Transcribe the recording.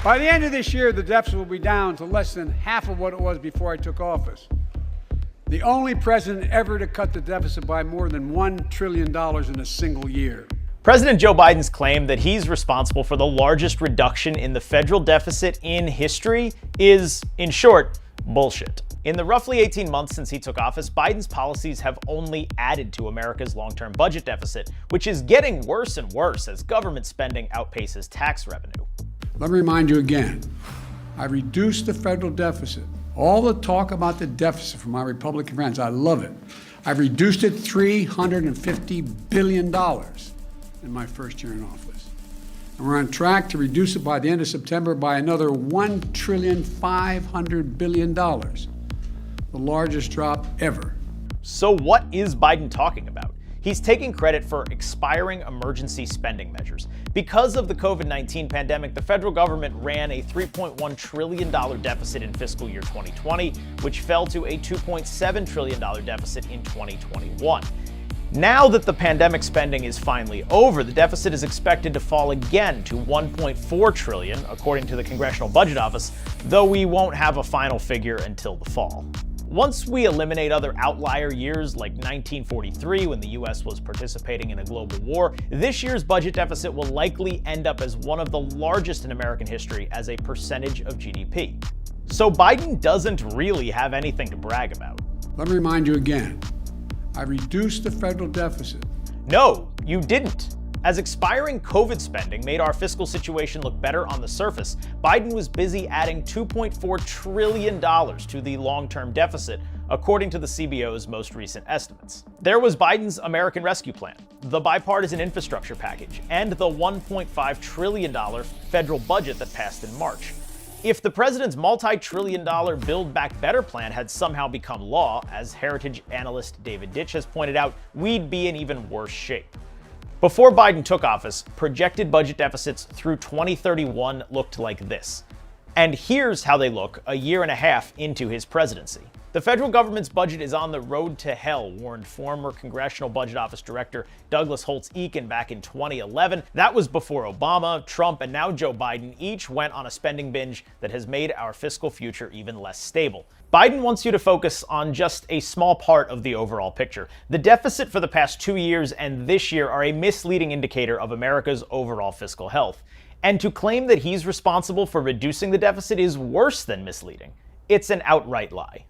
By the end of this year, the deficit will be down to less than half of what it was before I took office. The only president ever to cut the deficit by more than $1 trillion in a single year. President Joe Biden's claim that he's responsible for the largest reduction in the federal deficit in history is, in short, bullshit. In the roughly 18 months since he took office, Biden's policies have only added to America's long-term budget deficit, which is getting worse and worse as government spending outpaces tax revenue. Let me remind you again, I reduced the federal deficit. All the talk about the deficit from my Republican friends, I love it. I've reduced it $350 billion in my first year in office. And we're on track to reduce it by the end of September by another $1.5 trillion, the largest drop ever. So what is Biden talking about? He's taking credit for expiring emergency spending measures. Because of the COVID-19 pandemic, the federal government ran a $3.1 trillion deficit in fiscal year 2020, which fell to a $2.7 trillion deficit in 2021. Now that the pandemic spending is finally over, the deficit is expected to fall again to $1.4 trillion, according to the Congressional Budget Office, though we won't have a final figure until the fall. Once we eliminate other outlier years like 1943 when the US was participating in a global war, this year's budget deficit will likely end up as one of the largest in American history as a percentage of GDP. So Biden doesn't really have anything to brag about. Let me remind you again, I reduced the federal deficit. No, you didn't. As expiring COVID spending made our fiscal situation look better on the surface, Biden was busy adding $2.4 trillion to the long-term deficit, according to the CBO's most recent estimates. There was Biden's American Rescue Plan, the bipartisan infrastructure package, and the $1.5 trillion federal budget that passed in March. If the president's multi-trillion-dollar Build Back Better plan had somehow become law, as heritage analyst David Ditch has pointed out, we'd be in even worse shape. Before Biden took office, projected budget deficits through 2031 looked like this. And here's how they look a year and a half into his presidency. The federal government's budget is on the road to hell, warned former Congressional Budget Office Director Douglas Holtz-Eakin back in 2011. That was before Obama, Trump, and now Joe Biden each went on a spending binge that has made our fiscal future even less stable. Biden wants you to focus on just a small part of the overall picture. The deficit for the past 2 years and this year are a misleading indicator of America's overall fiscal health. And to claim that he's responsible for reducing the deficit is worse than misleading. It's an outright lie.